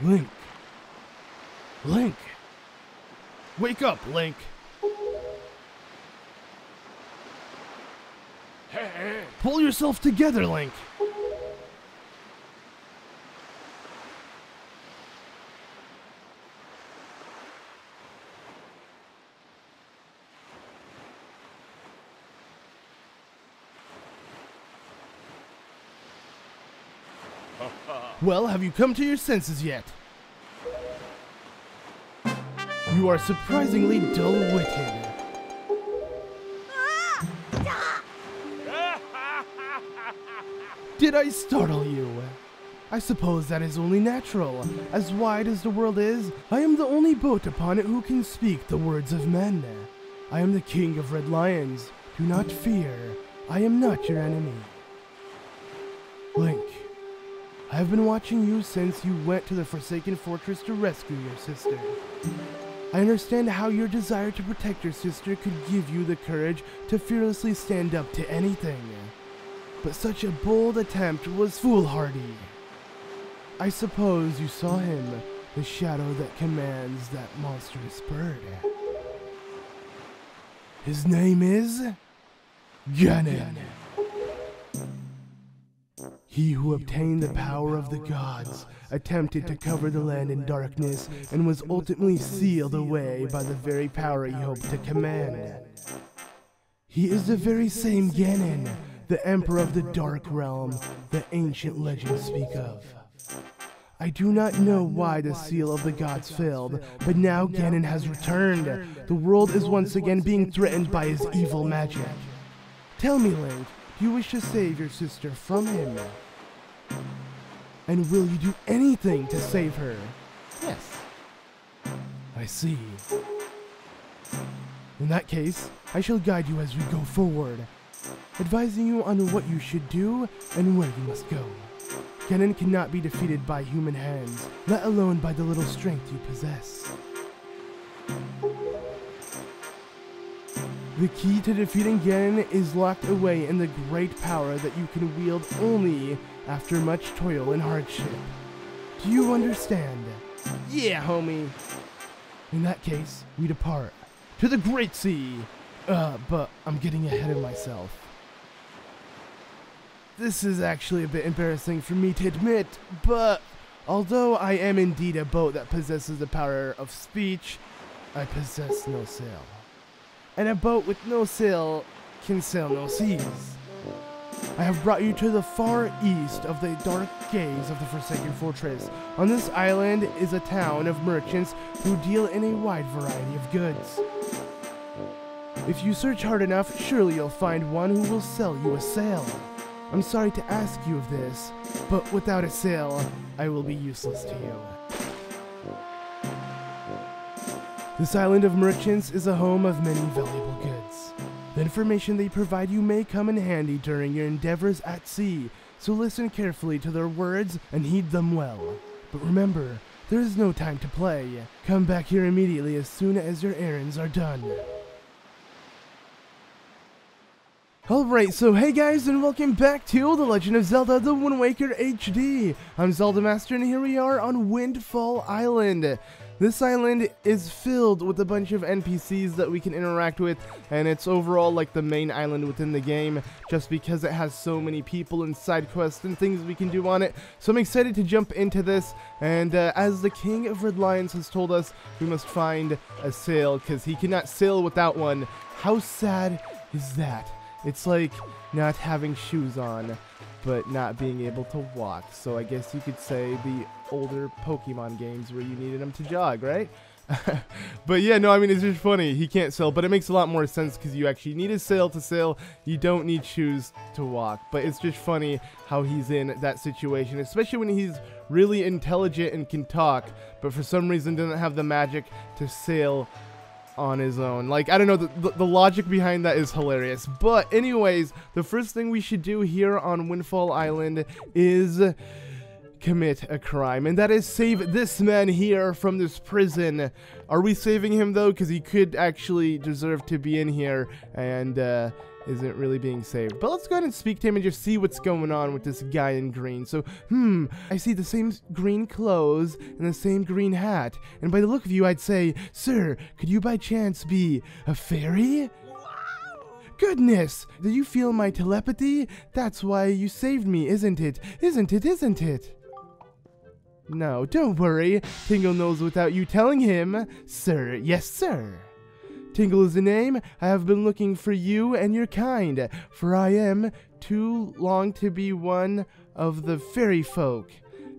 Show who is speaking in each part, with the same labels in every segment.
Speaker 1: Link. Link. Wake up, Link. Pull yourself together, Link. Well, have you come to your senses yet? You are surprisingly dull-witted. Did I startle you? I suppose that is only natural. As wide as the world is, I am the only boat upon it who can speak the words of men. I am the king of red lions. Do not fear. I am not your enemy. Link, I have been watching you since you went to the Forsaken Fortress to rescue your sister. I understand how your desire to protect your sister could give you the courage to fearlessly stand up to anything. But such a bold attempt was foolhardy. I suppose you saw him, the shadow that commands that monstrous bird. His name is Ganon. He who obtained the power of the gods, attempted to cover the land in darkness, and was ultimately sealed away by the very power he hoped to command. He is the very same Ganon, the Emperor of the Dark Realm the ancient legends speak of. I do not know why the seal of the gods failed, but now Ganon has returned. The world is once again being threatened by his evil magic. Tell me, Link, do you wish to save your sister from him? And will you do anything to save her? Yes. I see. In that case, I shall guide you as we go forward, advising you on what you should do and where you must go. Ganon cannot be defeated by human hands, let alone by the little strength you possess. The key to defeating Ganon is locked away in the great power that you can wield only after much toil and hardship. Do you understand? Yeah, homie. In that case, we depart. To the Great Sea! But I'm getting ahead of myself. This is actually a bit embarrassing for me to admit, but although I am indeed a boat that possesses the power of speech, I possess no sail. And a boat with no sail can sail no seas. I have brought you to the far east of the dark gaze of the Forsaken Fortress. On this island is a town of merchants who deal in a wide variety of goods. If you search hard enough, surely you'll find one who will sell you a sail. I'm sorry to ask you of this, but without a sail, I will be useless to you. This island of merchants is a home of many valuable goods. The information they provide you may come in handy during your endeavors at sea, so listen carefully to their words and heed them well. But remember, there is no time to play. Come back here immediately as soon as your errands are done. Alright, so hey guys, and welcome back to The Legend of Zelda The Wind Waker HD. I'm ZeldaMaster, and here we are on Windfall Island. This island is filled with a bunch of NPCs that we can interact with, and it's overall like the main island within the game, just because it has so many people and side quests and things we can do on it. So I'm excited to jump into this, and as the King of Red Lions has told us, we must find a sail, because he cannot sail without one. How sad is that? It's like not having shoes on, but not being able to walk. So I guess you could say the older Pokemon games where you needed them to jog, right? But yeah, no, I mean, it's just funny. He can't sail, but it makes a lot more sense because you actually need a sail to sail. You don't need shoes to walk. But it's just funny how he's in that situation, especially when he's really intelligent and can talk, but for some reason doesn't have the magic to sail on his own. Like, I don't know, the logic behind that is hilarious. But anyways, the first thing we should do here on Windfall Island is commit a crime, and that is save this man here from this prison. Are we saving him though? Because he could actually deserve to be in here, and isn't really being saved. But let's go ahead and speak to him and just see what's going on with this guy in green. So, I see the same green clothes and the same green hat. And by the look of you, I'd say, sir, could you by chance be a fairy? Goodness! Do you feel my telepathy? That's why you saved me, isn't it? Isn't it? Isn't it? No, don't worry. Tingle knows without you telling him. Sir, yes, sir. Tingle is the name. I have been looking for you and your kind, for I am too long to be one of the fairy folk.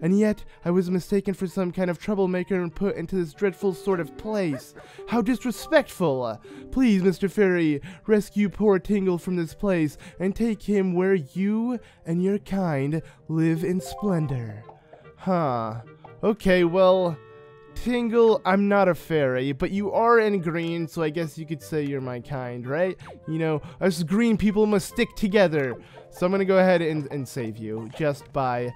Speaker 1: And yet, I was mistaken for some kind of troublemaker and put into this dreadful sort of place. How disrespectful! Please, Mr. Fairy, rescue poor Tingle from this place and take him where you and your kind live in splendor. Huh. Okay, well, Tingle, I'm not a fairy, but you are in green, so I guess you could say you're my kind, right? You know, us green people must stick together. So I'm going to go ahead and save you just by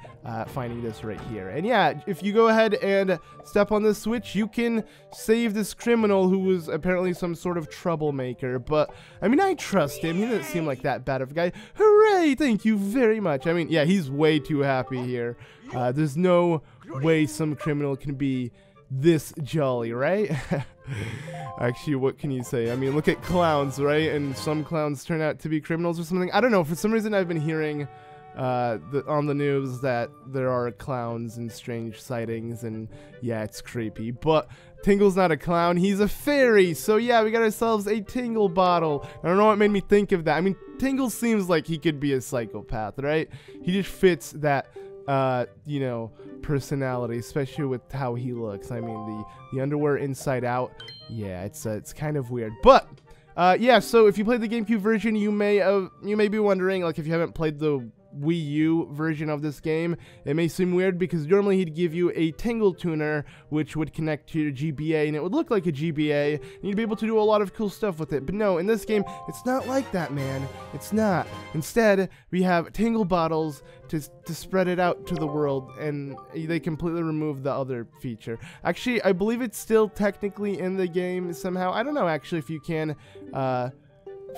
Speaker 1: finding this right here. And yeah, if you go ahead and step on this switch, you can save this criminal who was apparently some sort of troublemaker. But, I mean, I trust him. He doesn't seem like that bad of a guy. Hooray! Thank you very much. I mean, yeah, he's way too happy here. There's no way some criminal can be this jolly, right? Actually, what can you say? I mean, look at clowns, right? And some clowns turn out to be criminals or something. I don't know. For some reason, I've been hearing on the news that there are clowns and strange sightings, and yeah, it's creepy. But Tingle's not a clown. He's a fairy. So yeah, we got ourselves a Tingle bottle. I don't know what made me think of that. I mean, Tingle seems like he could be a psychopath, right? He just fits that you know, personality, especially with how he looks. I mean, the underwear inside out, yeah, it's kind of weird. But yeah, so if you played the GameCube version, you may be wondering, like, if you haven't played the Wii U version of this game, it may seem weird because normally he'd give you a Tingle tuner which would connect to your GBA and it would look like a GBA and you'd be able to do a lot of cool stuff with it. But no, in this game, it's not like that, man. It's not. Instead, we have Tingle bottles to spread it out to the world, and they completely remove the other feature. Actually, I believe it's still technically in the game somehow. I don't know actually if you can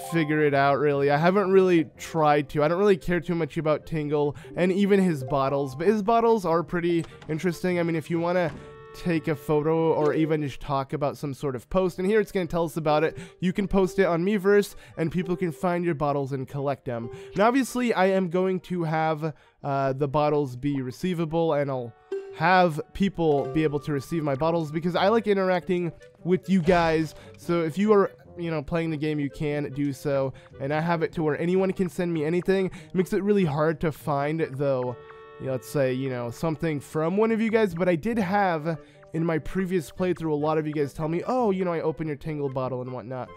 Speaker 1: figure it out, really. I haven't really tried to. I don't really care too much about Tingle and even his bottles, but his bottles are pretty interesting. I mean, if you want to take a photo or even just talk about some sort of post, and here it's going to tell us about it, you can post it on Miiverse and people can find your bottles and collect them. And obviously I am going to have the bottles be receivable, and I'll have people be able to receive my bottles because I like interacting with you guys. So if you are, you know, playing the game, you can do so, and I have it to where anyone can send me anything. It makes it really hard to find, though, you know, let's say, you know, something from one of you guys. But I did have in my previous playthrough a lot of you guys tell me, oh, you know, I opened your Tingle bottle and whatnot.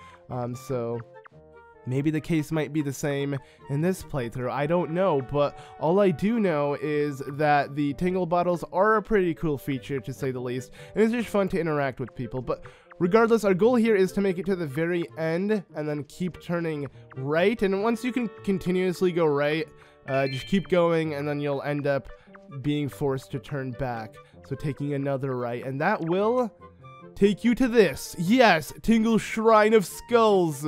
Speaker 1: So maybe the case might be the same in this playthrough. I don't know, but all I do know is that the Tingle bottles are a pretty cool feature, to say the least, and it's just fun to interact with people. But regardless, our goal here is to make it to the very end and then keep turning right. And once you can continuously go right, just keep going, and then you'll end up being forced to turn back. So taking another right, and that will take you to this. Yes, Tingle Shrine of Skulls.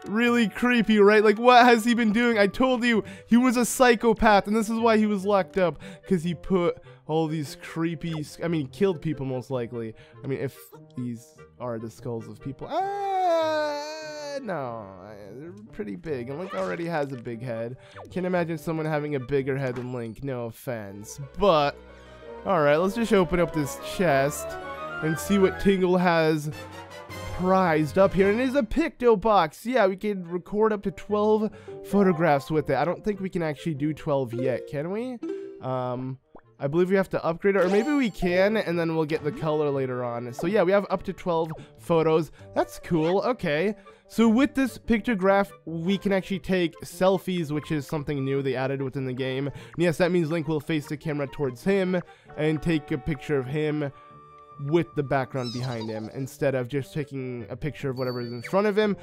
Speaker 1: Really creepy, right? Like, what has he been doing? I told you, he was a psychopath, and this is why he was locked up, because he put all these creepy, I mean, he killed people most likely. I mean, if these are the skulls of people. No, they're pretty big, and Link already has a big head. Can't imagine someone having a bigger head than Link, no offense. But, alright, let's just open up this chest and see what Tingle has prized up here. And it is a picto box. Yeah, we can record up to 12 photographs with it. I don't think we can actually do 12 yet, can we? I believe we have to upgrade it, or maybe we can, and then we'll get the color later on. So yeah, we have up to 12 photos. That's cool. Okay. So with this pictograph, we can actually take selfies, which is something new they added within the game. And yes, that means Link will face the camera towards him and take a picture of him with the background behind him instead of just taking a picture of whatever is in front of him.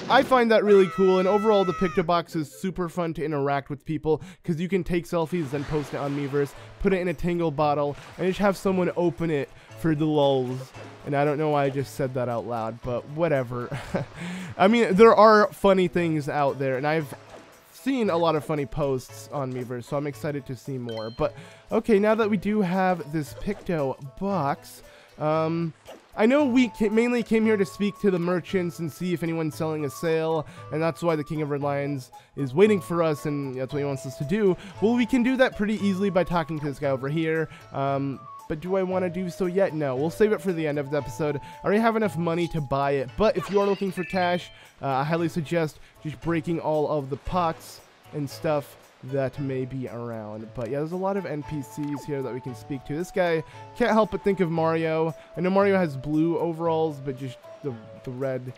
Speaker 1: I find that really cool, and overall the Pictobox is super fun to interact with people because you can take selfies, then post it on Miiverse, put it in a Tingle bottle, and just have someone open it for the lulz. And I don't know why I just said that out loud, but whatever. I mean, there are funny things out there, and I've seen a lot of funny posts on Miiverse, so I'm excited to see more. But okay, now that we do have this Picto box, I know we mainly came here to speak to the merchants and see if anyone's selling a sale, and that's why the King of Red Lions is waiting for us, and that's what he wants us to do. Well, we can do that pretty easily by talking to this guy over here. But do I want to do so yet? No, we'll save it for the end of the episode. I already have enough money to buy it, but if you are looking for cash, I highly suggest just breaking all of the pots and stuff that may be around. But yeah, there's a lot of NPCs here that we can speak to. This guy, can't help but think of Mario. I know Mario has blue overalls, but just the red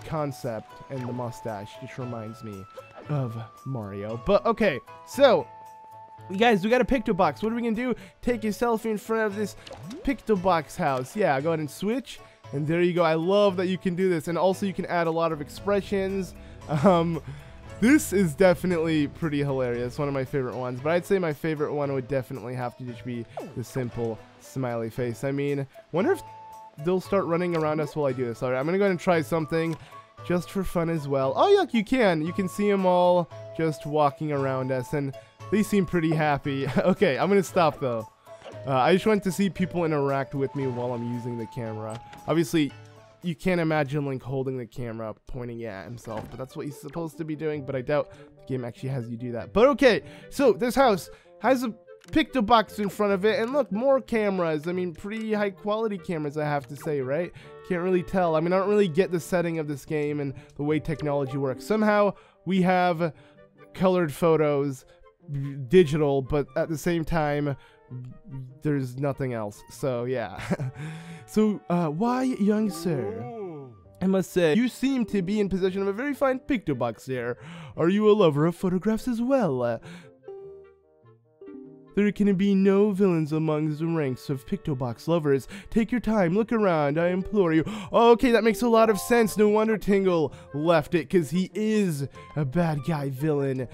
Speaker 1: concept and the mustache just reminds me of Mario. But okay, so guys, we got a Picto box. What are we gonna do? Take a selfie in front of this Picto box house. Yeah, go ahead and switch, and there you go. I love that you can do this, and also you can add a lot of expressions. This is definitely pretty hilarious. One of my favorite ones, but I'd say my favorite one would definitely have to just be the simple smiley face. I mean, wonder if they'll start running around us while I do this. All right, I'm gonna go ahead and try something just for fun as well. Oh, look, you can see them all just walking around us, and they seem pretty happy. Okay, I'm gonna stop though. I just want to see people interact with me while I'm using the camera. Obviously, you can't imagine Link holding the camera pointing at himself, but that's what he's supposed to be doing, but I doubt the game actually has you do that. But okay, so this house has a Picto box in front of it, and look, more cameras. I mean, pretty high quality cameras, I have to say, right? Can't really tell. I mean, I don't really get the setting of this game and the way technology works. Somehow we have colored photos, digital, but at the same time there's nothing else. So yeah. So why, young sir, I must say you seem to be in possession of a very fine Picto box there. Are you a lover of photographs as well? There can be no villains among the ranks of Picto box lovers. Take your time, look around, I implore you. Okay, that makes a lot of sense. No wonder Tingle left it, because he is a bad guy, villain,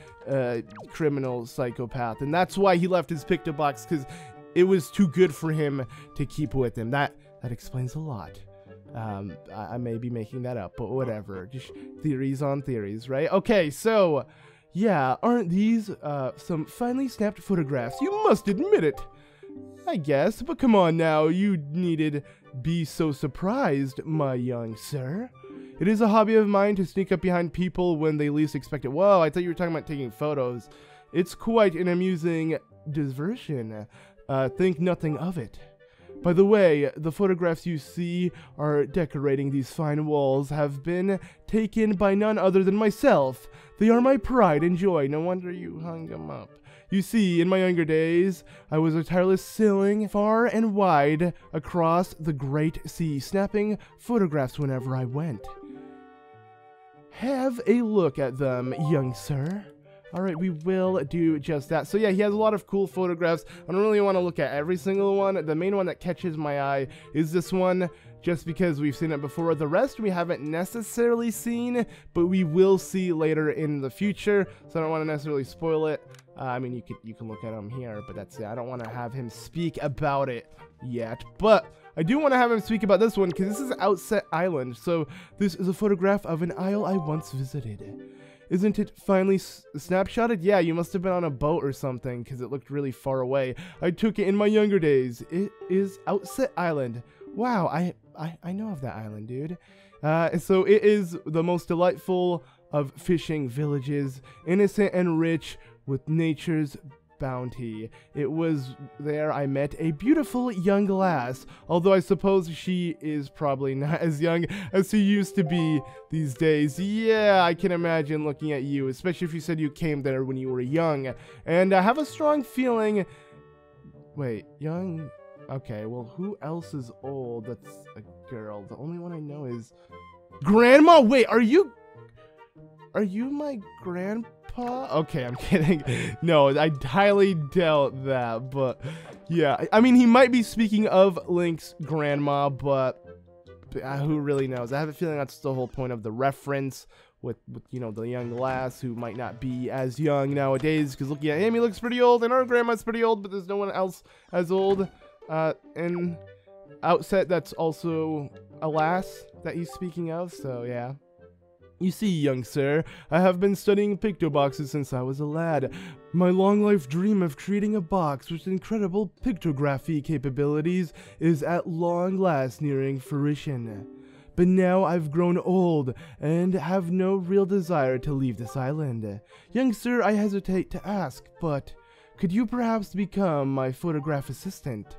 Speaker 1: criminal, psychopath. And that's why he left his Picto box, because it was too good for him to keep with him. That explains a lot. I may be making that up, but whatever. Just theories on theories, right? Okay, so yeah, aren't these some finely snapped photographs? You must admit it. I guess, but come on now, you needed be so surprised, my young sir. It is a hobby of mine to sneak up behind people when they least expect it. Whoa, I thought you were talking about taking photos. It's quite an amusing diversion. Think nothing of it. By the way, the photographs you see are decorating these fine walls have been taken by none other than myself. They are my pride and joy. No wonder you hung them up. You see, in my younger days, I was a tireless sailing far and wide across the great sea, snapping photographs whenever I went. Have a look at them, young sir. Alright, we will do just that. So yeah, he has a lot of cool photographs. I don't really want to look at every single one. The main one that catches my eye is this one, just because we've seen it before. The rest we haven't necessarily seen, but we will see later in the future, so I don't want to necessarily spoil it. I mean, you can look at him here, but that's it. I don't want to have him speak about it yet, but I do want to have him speak about this one, because this is Outset Island. So this is a photograph of an isle I once visited. Isn't it finally snapshotted? Yeah, you must have been on a boat or something, because it looked really far away. I took it in my younger days. It is Outset Island. Wow, I know of that island, dude. So it is the most delightful of fishing villages, innocent and rich with nature's bounty. It was there I met a beautiful young lass, although I suppose she is probably not as young as she used to be these days. Yeah, I can imagine looking at you, especially if you said you came there when you were young. And I have a strong feeling... Wait, young? Okay, well, who else is old that's a girl? The only one I know is... Grandma! Wait, are you my grandpa? Okay, I'm kidding. No, I highly doubt that, but yeah. I mean, he might be speaking of Link's grandma, but who really knows? I have a feeling that's the whole point of the reference with you know, the young lass who might not be as young nowadays, because looking at him, he looks pretty old, and our grandma's pretty old, but there's no one else as old. and outset that's also a lass that he's speaking of, so yeah. You see, young sir, I have been studying pictoboxes since I was a lad. My long-life dream of creating a box with incredible pictography capabilities is at long last nearing fruition. But now I've grown old and have no real desire to leave this island. Young sir, I hesitate to ask, but could you perhaps become my photograph assistant?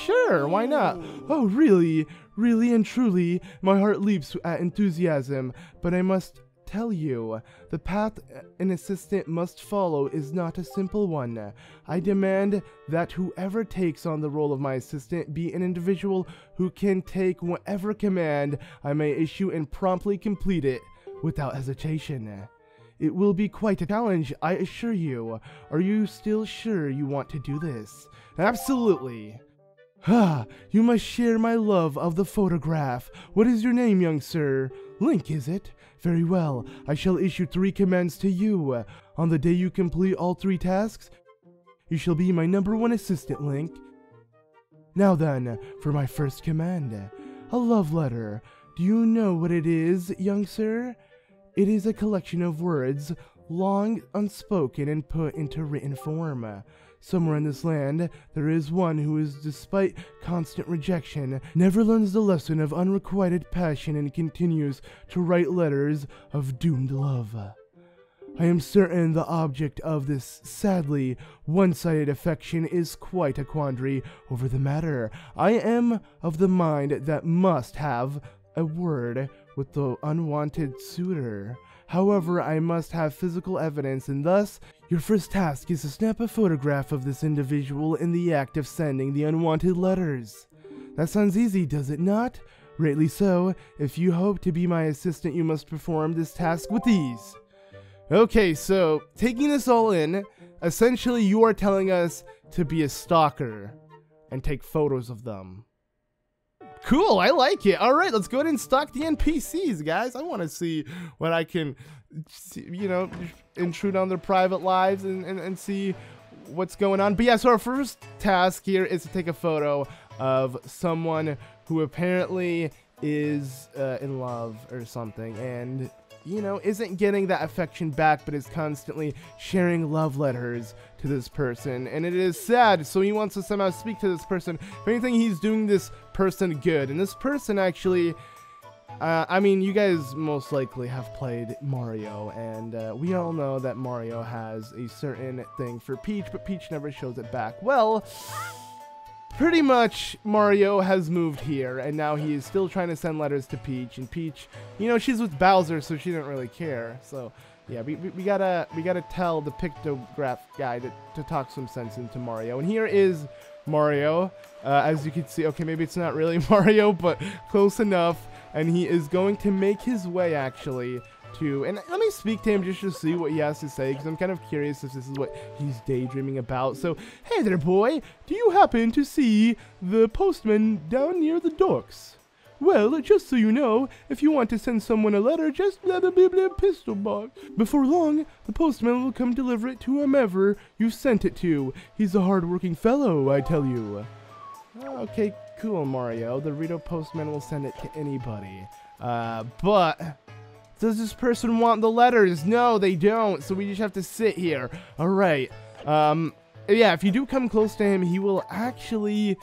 Speaker 1: Sure, why not? Oh, really, really and truly, my heart leaps at enthusiasm, but I must tell you, the path an assistant must follow is not a simple one. I demand that whoever takes on the role of my assistant be an individual who can take whatever command I may issue and promptly complete it without hesitation. It will be quite a challenge, I assure you. Are you still sure you want to do this? Absolutely. Ah, you must share my love of the photograph. What is your name, young sir? Link, is it? Very well. I shall issue 3 commands to you. On the day you complete all 3 tasks, you shall be my #1 assistant, Link. Now then, for my first command. A love letter. Do you know what it is, young sir? It is a collection of words, long unspoken and put into written form. Somewhere in this land, there is one who is, despite constant rejection, never learns the lesson of unrequited passion and continues to write letters of doomed love. I am certain the object of this sadly one-sided affection is quite a quandary over the matter. I am of the mind that must have a word with the unwanted suitor. However, I must have physical evidence, and thus, your first task is to snap a photograph of this individual in the act of sending the unwanted letters. That sounds easy, does it not? Rightly so. If you hope to be my assistant, you must perform this task with ease. Okay, so, taking this all in, essentially you are telling us to be a stalker and take photos of them. Cool, I like it. Alright, let's go ahead and stalk the NPCs, guys. I want to see what I can, you know, intrude on their private lives and see what's going on. But yeah, so our first task here is to take a photo of someone who apparently is in love or something, and you know, isn't getting that affection back, but is constantly sharing love letters to this person. And it is sad, so he wants to somehow speak to this person. If anything, he's doing this person good. And this person actually, I mean, you guys most likely have played Mario, and we all know that Mario has a certain thing for Peach, but Peach never shows it back. Well, pretty much Mario has moved here, and now he is still trying to send letters to Peach, and Peach, you know, she's with Bowser, so she didn't really care. So yeah, we gotta tell the pictograph guy to talk some sense into Mario. And here is Mario, as you can see. Okay, maybe it's not really Mario, but close enough. And he is going to make his way actually to, and let me speak to him just to see what he has to say, because I'm kind of curious if this is what he's daydreaming about. So, hey there, boy, do you happen to see the postman down near the docks? Well, just so you know, if you want to send someone a letter, just blah blah blah blah pistol box. Before long, the postman will come deliver it to whomever you sent it to. He's a hard-working fellow, I tell you. Okay, cool, Mario. The Rito postman will send it to anybody. But does this person want the letters? No, they don't, so we just have to sit here. Alright. Yeah, if you do come close to him, he will actually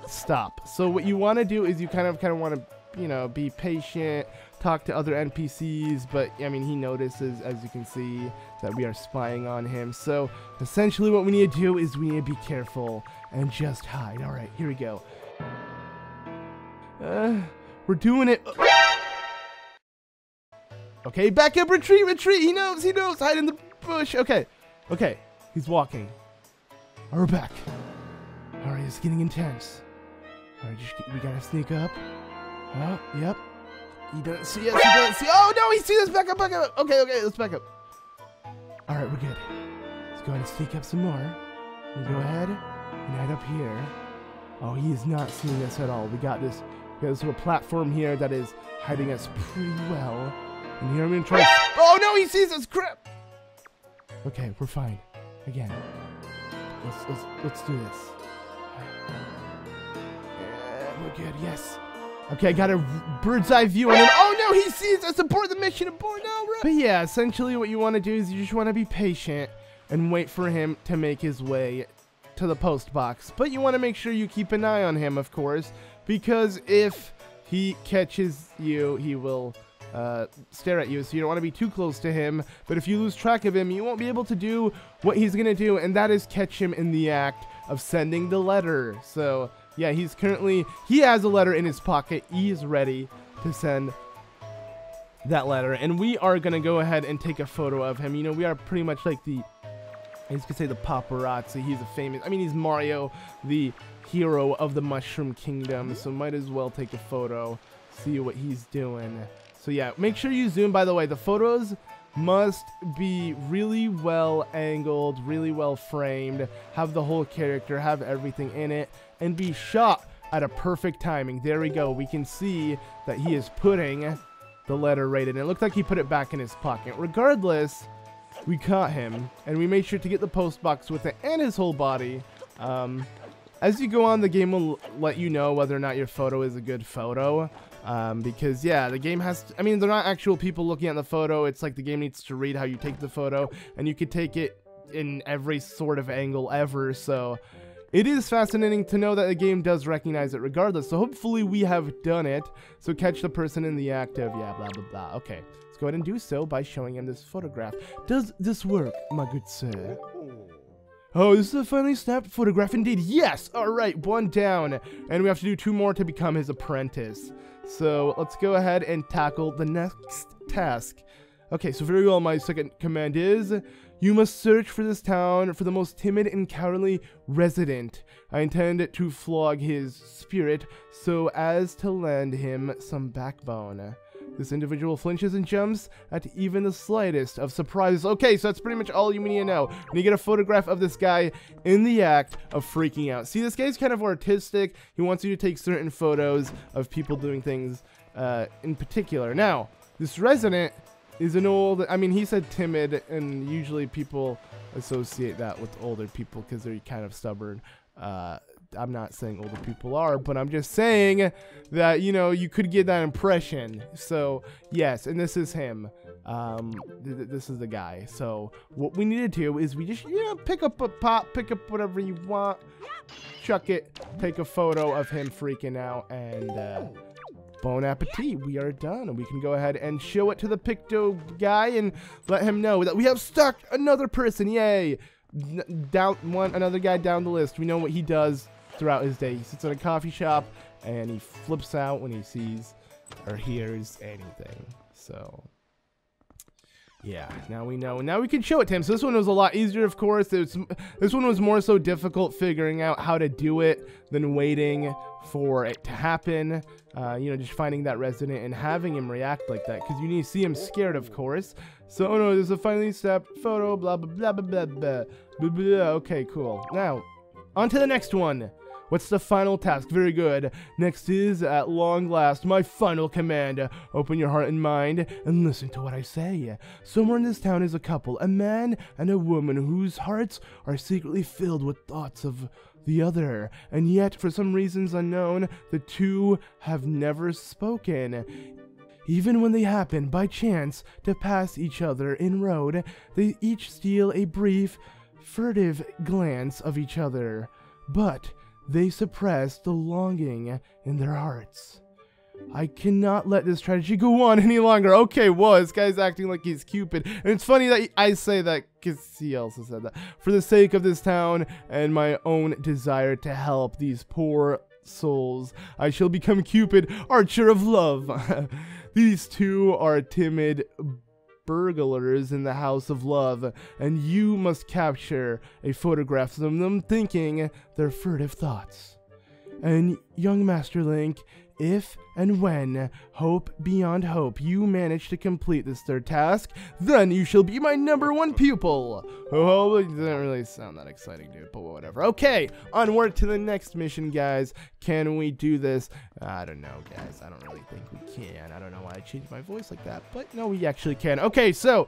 Speaker 1: stop. So what you want to do is you kind of want to, you know, be patient, talk to other NPCs, but I mean, he notices, as you can see, that we are spying on him. So essentially what we need to do is we need to be careful and just hide. Alright, here we go. We're doing it. Okay, back up, retreat, retreat. He knows, hide in the bush. Okay, he's walking. We're back. Alright, it's getting intense. Alright, we gotta sneak up. Oh, yep. He doesn't see us, oh no, he sees us, back up. Okay, let's back up. Alright, we're good. Let's go ahead and sneak up some more. We go ahead and head up here. Oh, he is not seeing us at all. We got this little platform here that is hiding us pretty well. And here I'm gonna try. Oh no, he sees us! Crap! Okay, we're fine. Again. Let's do this. Yeah, we're good. Yes. Okay, I got a bird's eye view on him. Oh no, he sees us. Abort the mission. Abort. No, run. But yeah, essentially what you want to do is you just want to be patient and wait for him to make his way to the post box. But you want to make sure you keep an eye on him, of course, because if he catches you, he will stare at you. So you don't want to be too close to him. But if you lose track of him, you won't be able to do what he's going to do, and that is catch him in the act of sending the letter. So yeah, he has a letter in his pocket. He is ready to send that letter. And we are going to go ahead and take a photo of him. You know, we are pretty much like I could say the paparazzi. He's he's Mario, the hero of the Mushroom Kingdom. So might as well take a photo, see what he's doing. So yeah, make sure you zoom. By the way, the photos must be really well angled, really well framed, have the whole character, have everything in it, and be shot at a perfect timing. There we go. We can see that he is putting the letter right in. It looked like he put it back in his pocket. Regardless, we caught him, and we made sure to get the post box with it and his whole body. As you go on, the game will let you know whether or not your photo is a good photo. Because yeah, the game has to, they're not actual people looking at the photo. It's like the game needs to read how you take the photo, and you could take it in every sort of angle ever. So it is fascinating to know that the game does recognize it regardless. So hopefully we have done it. So catch the person in the act of, yeah, blah, blah, blah. Okay, let's go ahead and do so by showing him this photograph. Does this work, my good sir? Oh, this is a finely snapped photograph indeed. Yes! Alright, one down. And we have to do 2 more to become his apprentice. So let's go ahead and tackle the next task. Okay, so very well, my second command is, you must search for this town for the most timid and cowardly resident. I intend to flog his spirit so as to lend him some backbone. This individual flinches and jumps at even the slightest of surprises. Okay, so that's pretty much all you need to know. When you get a photograph of this guy in the act of freaking out. See, this guy's kind of artistic. He wants you to take certain photos of people doing things in particular. Now, this resident is an old, he said timid, and usually people associate that with older people because they're kind of stubborn. I'm not saying older people are, but I'm just saying that, you could get that impression. So, yes, and this is him. This is the guy. So, what we need to do is we just, pick up a pop, pick up whatever you want, chuck it, take a photo of him freaking out, and, bon appetit, we are done. And we can go ahead and show it to the Picto guy and let him know that we have stuck another person. Yay! Another guy down the list. We know what he does throughout his day. He sits in a coffee shop and he flips out when he sees or hears anything. So yeah, now we know. Now we can show it to him. So this one was a lot easier, of course. This one was more so difficult figuring out how to do it than waiting for it to happen. Just finding that resident and having him react like that, because you need to see him scared, of course. So, oh no, there's a finely snapped photo, blah, blah, blah, blah, blah, blah, blah, blah. Okay, cool. Now, on to the next one. What's the final task? Very good. Next is, at long last, my final command. Open your heart and mind and listen to what I say. Somewhere in this town is a couple, a man and a woman whose hearts are secretly filled with thoughts of the other, and yet, for some reasons unknown, the two have never spoken. Even when they happen, by chance, to pass each other in road, they each steal a brief, furtive glance of each other, but they suppress the longing in their hearts. I cannot let this tragedy go on any longer. Okay, whoa, this guy's acting like he's Cupid. And it's funny that I say that because he also said that. For the sake of this town and my own desire to help these poor souls, I shall become Cupid, archer of love. These two are timid burglars in the house of love, and you must capture a photograph of them thinking their furtive thoughts. And young Master Link, if and when, hope beyond hope, you manage to complete this third task, then you shall be my #1 pupil. Oh, it doesn't really sound that exciting, dude, but whatever. Okay, onward to the next mission, guys. Can we do this? I don't know, guys. I don't really think we can. I don't know why I changed my voice like that, but no, we actually can. Okay, so,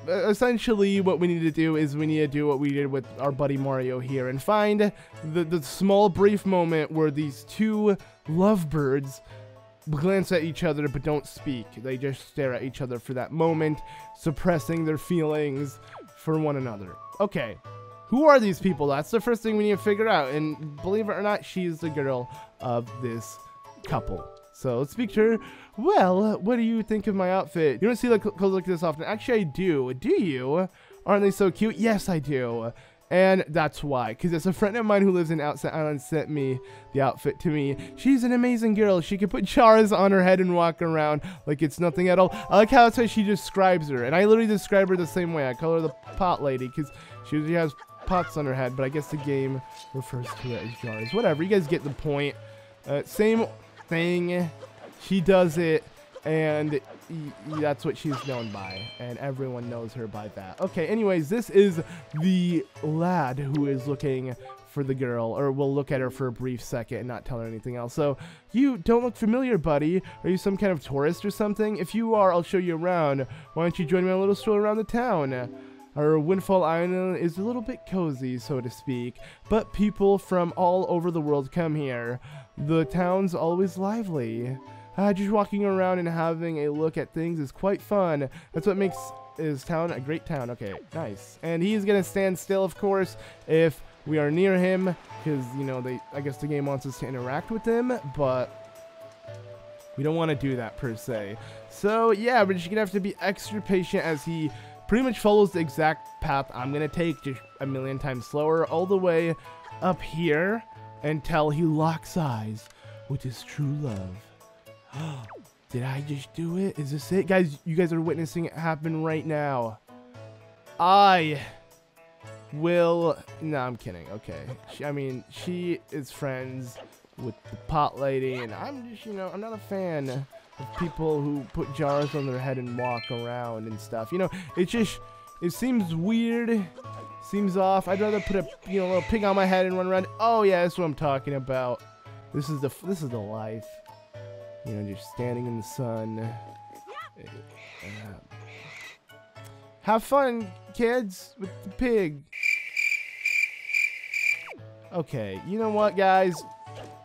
Speaker 1: essentially what we need to do is we need to do what we did with our buddy Mario here and find the small brief moment where these two lovebirds glance at each other but don't speak. They just stare at each other for that moment, suppressing their feelings for one another. Okay, who are these people? That's the first thing we need to figure out, and believe it or not, she's the girl of this couple. So let's speak to her. Well, what do you think of my outfit? You don't see clothes like this often. Actually, I do. Do you? Aren't they so cute? Yes, I do. And that's why, because it's a friend of mine who lives in Outside Island sent me the outfit to me. She's an amazing girl. She can put jars on her head and walk around like it's nothing at all. I like how that's how she describes her, and I literally describe her the same way. I call her the pot lady because she usually has pots on her head, but I guess the game refers to it as jars. Whatever, you guys get the point. Same thing. She does it, and that's what she's known by, and everyone knows her by that. Okay, anyways, this is the lad who is looking for the girl, or will look at her for a brief second and not tell her anything else. So, you don't look familiar, buddy. Are you some kind of tourist or something? If you are, I'll show you around. Why don't you join me on a little stroll around the town? Our Windfall Island is a little bit cozy, so to speak, but people from all over the world come here. The town's always lively. Just walking around and having a look at things is quite fun. That's what makes his town a great town. Okay, nice. And he's gonna stand still, of course, if we are near him, because, you know, I guess the game wants us to interact with him, but we don't want to do that per se. So yeah, we're just gonna have to be extra patient as he pretty much follows the exact path I'm gonna take, just a million times slower, all the way up here until he locks eyes with his true love. Did I just do it? Is this it? Guys, you guys are witnessing it happen right now. I will... No, I'm kidding. Okay. She is friends with the pot lady, and I'm just, you know, I'm not a fan of people who put jars on their head and walk around and stuff. You know, it seems weird, seems off. I'd rather put a, you know, little pig on my head and run around. Oh yeah, that's what I'm talking about. This is the life. You know, just standing in the sun. Have fun, kids, with the pig. Okay, you know what, guys?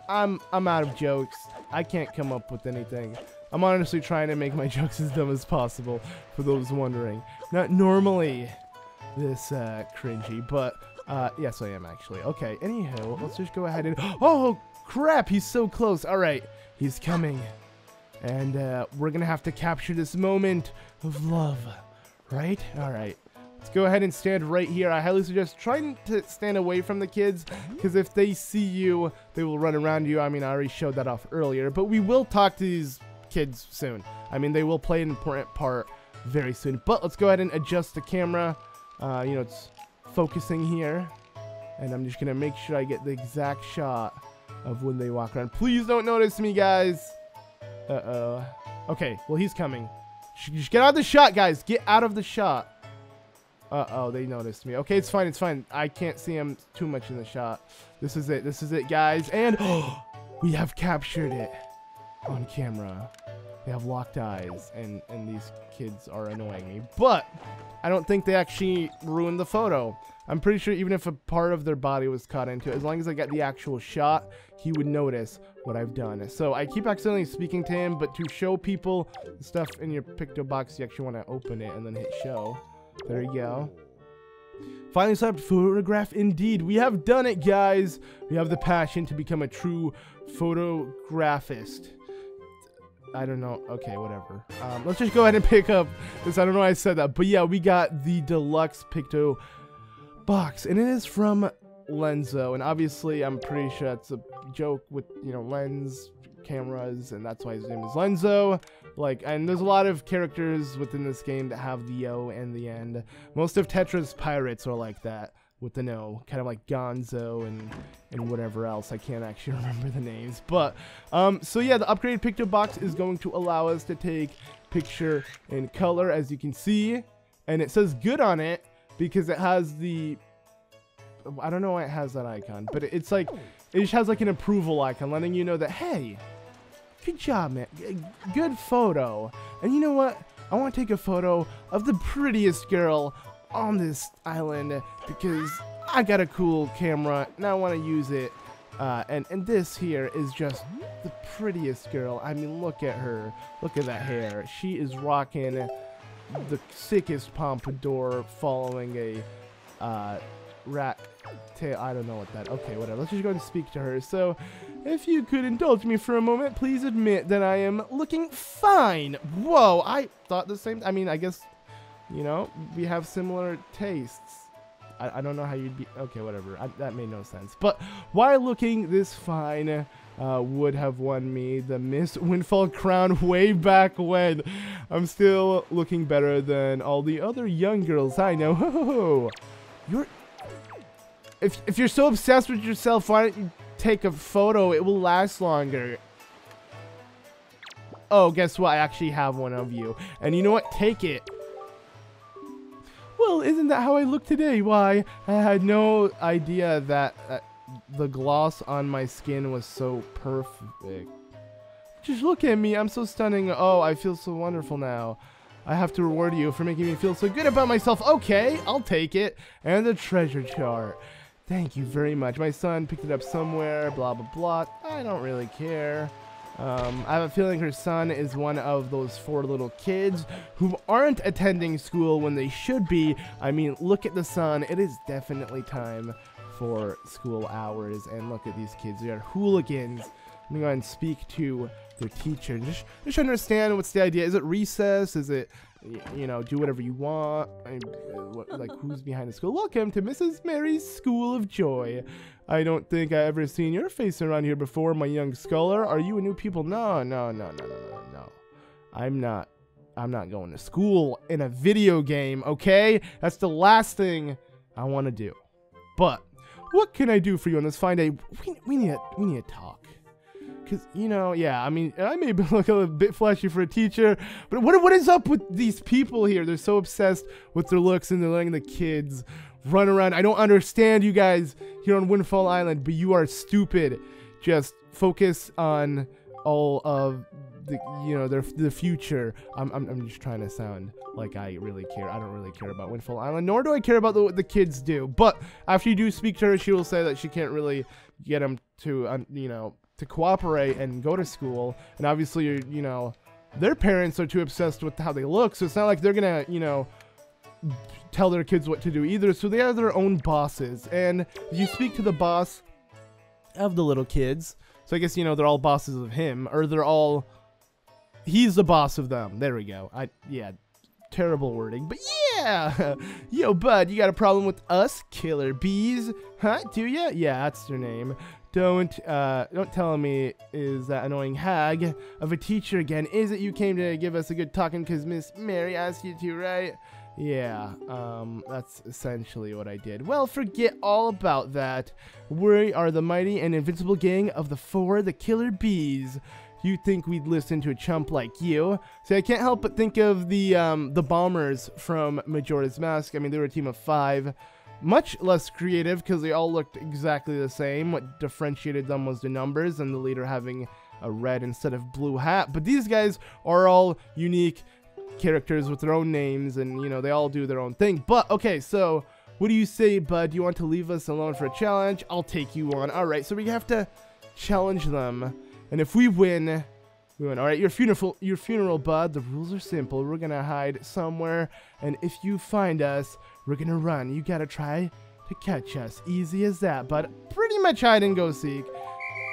Speaker 1: I'm out of jokes. I can't come up with anything. I'm honestly trying to make my jokes as dumb as possible, for those wondering. Not normally this cringy, but yes, I am actually. Okay, anywho, let's just go ahead and... Oh, crap, he's so close. All right, he's coming. And we're going to have to capture this moment of love, right? All right. Let's go ahead and stand right here. I highly suggest trying to stand away from the kids, because if they see you, they will run around you. I mean, I already showed that off earlier, but we will talk to these kids soon. I mean, they will play an important part very soon. But let's go ahead and adjust the camera. You know, it's focusing here, and I'm just going to make sure I get the exact shot of when they walk around. Please don't notice me, guys. Uh-oh. Okay, well, he's coming. Just get out of the shot, guys. Get out of the shot. Uh-oh, they noticed me. Okay, it's fine, it's fine. I can't see him too much in the shot. This is it, guys. And we have captured it on camera. They have locked eyes, and these kids are annoying me. But I don't think they actually ruined the photo. I'm pretty sure even if a part of their body was caught into it, as long as I got the actual shot, he would notice what I've done. So I keep accidentally speaking to him, but to show people the stuff in your picto box, you actually want to open it and then hit show. There you go. Finally stopped photograph. Indeed, we have done it, guys. We have the passion to become a true photographist. I don't know. Okay, whatever. Let's just go ahead and pick up this. I don't know why I said that, but yeah, we got the deluxe picto box, and it is from Lenzo, and obviously I'm pretty sure that's a joke with, you know, lens cameras, and that's why his name is Lenzo. Like, and there's a lot of characters within this game that have the O and the end. Most of Tetra's pirates are like that, with the no, kind of like Gonzo and whatever else. I can't actually remember the names, but so yeah, the upgraded picto box is going to allow us to take picture in color, as you can see, and it says good on it because it has the, I don't know why it has that icon, but it's like, it just has like an approval icon letting you know that, hey, good job, man, good photo. And you know what, I want to take a photo of the prettiest girl on this island because I got a cool camera and I want to use it. And this here is just the prettiest girl. I mean, look at her. Look at that hair. She is rocking the sickest pompadour following a rat tail. I don't know what that. Okay, whatever. Let's just go and speak to her. So, if you could indulge me for a moment, please admit that I am looking fine. Whoa, I thought the same. I mean, I guess, you know, we have similar tastes. I don't know how you'd be. Okay, whatever. That made no sense. But why looking this fine would have won me the Miss Windfall crown way back when. I'm still looking better than all the other young girls I know. If you're so obsessed with yourself, why don't you take a photo? It will last longer. Oh, guess what? I actually have one of you. And you know what? Take it. Well, isn't that how I look today? Why, I had no idea that the gloss on my skin was so perfect. Just look at me, I'm so stunning. Oh, I feel so wonderful now. I have to reward you for making me feel so good about myself. Okay, I'll take it. And the treasure chart. Thank you very much. My son picked it up somewhere, blah, blah, blah. I don't really care. I have a feeling her son is one of those 4 little kids who aren't attending school when they should be. I mean, look at the sun. It is definitely time for school hours. And look at these kids. They are hooligans. I'm going to go ahead and speak to their teacher. Just understand what's the idea. Is it recess? Is it, you know, do whatever you want? Like, who's behind the school? Welcome to Mrs. Mary's School of Joy. I don't think I ever seen your face around here before, my young scholar. Are you a new pupil? No. I'm not going to school in a video game, okay? That's the last thing I want to do. But what can I do for you on this fine day? We need to talk. Because, you know, yeah, I mean, I may look a bit flashy for a teacher, but what is up with these people here? They're so obsessed with their looks and they're letting the kids run around. I don't understand you guys here on Windfall Island, but you are stupid. Just focus on all of the, you know, the future. I'm just trying to sound like I really care. I don't really care about Windfall Island, nor do I care about what the kids do. But after you do speak to her, she will say that she can't really get them to, you know, to cooperate and go to school. And obviously, you know, their parents are too obsessed with how they look, so it's not like they're gonna, you know, tell their kids what to do either. So they have their own bosses, and you speak to the boss of the little kids. So I guess, you know, they're all bosses of him, or he's the boss of them. There we go. Yeah, terrible wording, but yeah. Yo, bud, you got a problem with us killer bees? Huh? Do ya? Yeah, that's their name. Don't tell me is that annoying hag of a teacher again. Is it you came to give us a good talking because Miss Mary asked you to, right? Yeah, that's essentially what I did. Well, forget all about that. We are the mighty and invincible gang of the killer bees. You think we'd listen to a chump like you? See, I can't help but think of the bombers from Majora's Mask. I mean, they were a team of 5. Much less creative because they all looked exactly the same. What differentiated them was the numbers and the leader having a red instead of blue hat. But these guys are all unique characters with their own names, and, you know, they all do their own thing. But, okay, so what do you say, bud? Do you want to leave us alone for a challenge? I'll take you on. All right, so we have to challenge them. And if we win, we win. All right, your funeral, bud. The rules are simple. We're going to hide somewhere, and if you find us, we're gonna run. You gotta try to catch us. Easy as that, but pretty much hide and go seek.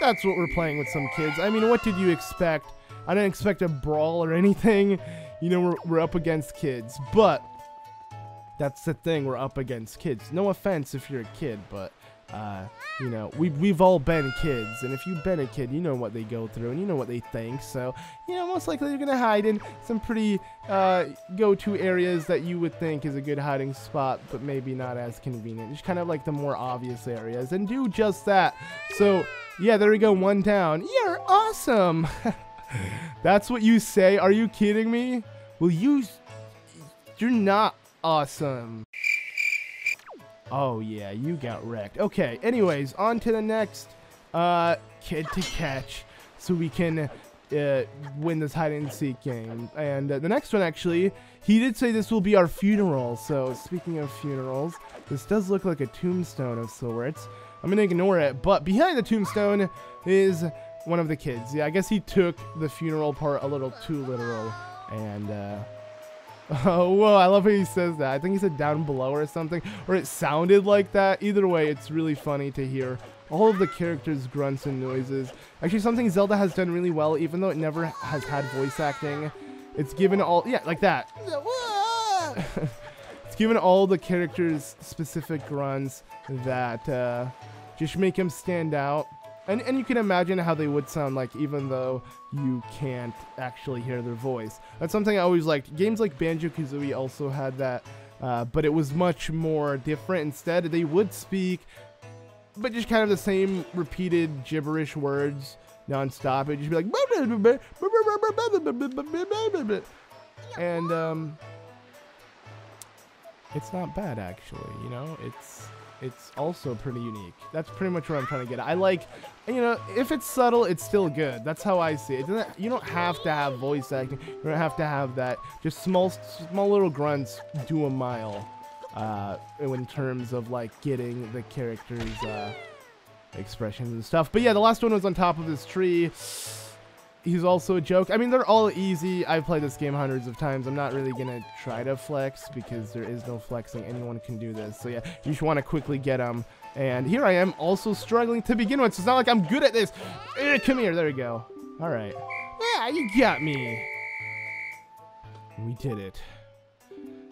Speaker 1: That's what we're playing with some kids. I mean, what did you expect? I didn't expect a brawl or anything. You know, we're up against kids, but that's the thing. We're up against kids. No offense if you're a kid, but you know, we've all been kids, and if you've been a kid, you know what they go through, and you know what they think. So, you know, most likely you're gonna hide in some pretty go-to areas that you would think is a good hiding spot, but maybe not as convenient. Just kind of like the more obvious areas, and do just that. So, yeah, there we go. 1 down. You're awesome. That's what you say? Are you kidding me? Well, you're not awesome. Oh, yeah, you got wrecked. Okay, anyways, on to the next kid to catch so we can win this hide and seek game. And the next one, actually, he did say this will be our funeral. So speaking of funerals, this does look like a tombstone of sorts. I'm gonna ignore it, but behind the tombstone is one of the kids. Yeah, I guess he took the funeral part a little too literal. And oh, whoa, I love how he says that. I think he said down below or something, or it sounded like that. Either way, it's really funny to hear all of the characters' grunts and noises. Actually, something Zelda has done really well, even though it never has had voice acting. It's given all, yeah, like that. It's given all the characters specific grunts that just make them stand out. And you can imagine how they would sound like, even though you can't actually hear their voice. That's something I always liked. Games like Banjo-Kazooie also had that, but it was much more different. Instead, they would speak, but just kind of the same repeated gibberish words non-stop. It'd just be like, and it's not bad, actually, you know. It's also pretty unique. That's pretty much what I'm trying to get at. I like, you know, if it's subtle, it's still good. That's how I see it. You don't have to have voice acting. You don't have to have that. Just small little grunts do a mile in terms of like getting the characters' expressions and stuff. But yeah, the last one was on top of this tree. He's also a joke. I mean, they're all easy. I've played this game hundreds of times. I'm not really gonna try to flex because there is no flexing. Anyone can do this. So yeah, you just want to quickly get them. And here I am, also struggling to begin with. So it's not like I'm good at this. Come here. There we go. All right. Yeah, you got me. We did it.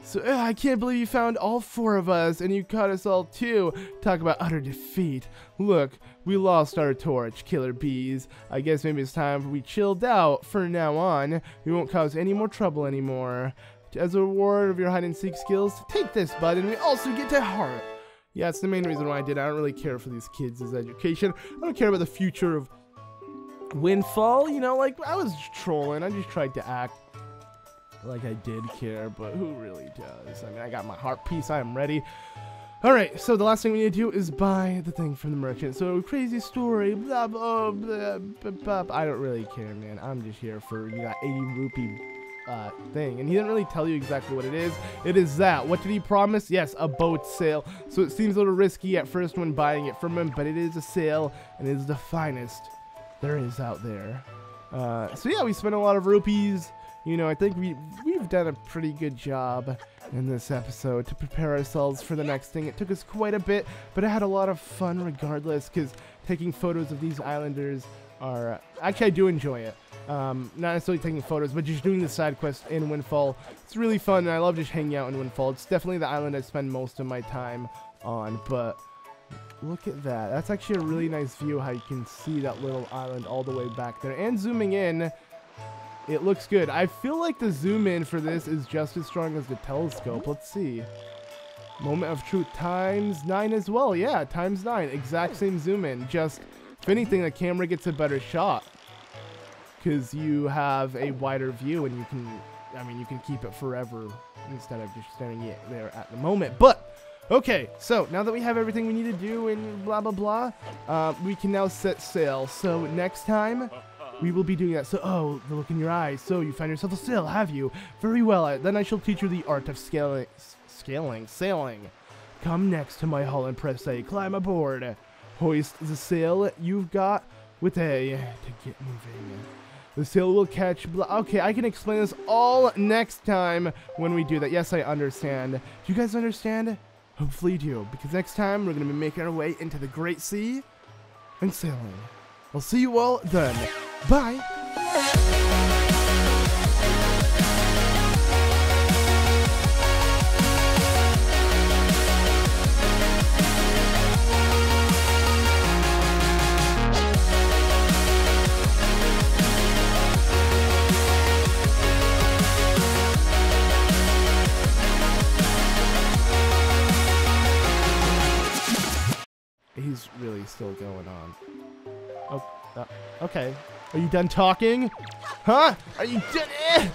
Speaker 1: So, I can't believe you found all 4 of us, and you caught us all too. Talk about utter defeat. Look, we lost our torch, killer bees. I guess maybe it's time we chilled out. From now on, we won't cause any more trouble anymore. As a reward of your hide-and-seek skills, take this, bud, and we also get to heart. Yeah, it's the main reason why I did. I don't really care for these kids' education. I don't care about the future of Windfall. You know, like, I was trolling. I just tried to act like I did care, but who really does? I mean, I got my heart piece. I am ready. Alright, so the last thing we need to do is buy the thing from the merchant. So, crazy story, blah, blah, blah, blah, blah. I don't really care, man. I'm just here for, you got 80 rupee thing. And he didn't really tell you exactly what it is. It is that. What did he promise? Yes, a boat sale. So it seems a little risky at first when buying it from him, but it is a sale, and it is the finest there is out there. So yeah, we spent a lot of rupees. You know, I think we've done a pretty good job in this episode to prepare ourselves for the next thing. It took us quite a bit, but I had a lot of fun regardless, because taking photos of these islanders are... actually, I do enjoy it. Not necessarily taking photos, but just doing the side quest in Windfall. It's really fun, and I love just hanging out in Windfall. It's definitely the island I spend most of my time on, but... look at that. That's actually a really nice view, how you can see that little island all the way back there. And zooming in... it looks good. I feel like the zoom in for this is just as strong as the telescope. Let's see. Moment of truth ×9 as well. Yeah, ×9. Exact same zoom in. Just, if anything, the camera gets a better shot. Because you have a wider view and you can, I mean, you can keep it forever instead of just staring it there at the moment. But, okay, so now that we have everything we need to do and blah, blah, blah, we can now set sail. So next time... we will be doing that. So, oh, the look in your eyes. So, you found yourself a sail, have you? Very well. Then I shall teach you the art of sailing. Come next to my hull and press A. Climb aboard. Hoist the sail you've got with A to get moving. The sail will catch... okay, I can explain this all next time when we do that. Yes, I understand. Do you guys understand? Hopefully you do, because next time we're going to be making our way into the Great Sea and sailing. I'll see you all then. Bye. He's really still going on. Oh, okay. Are you done talking? Huh? Are you done?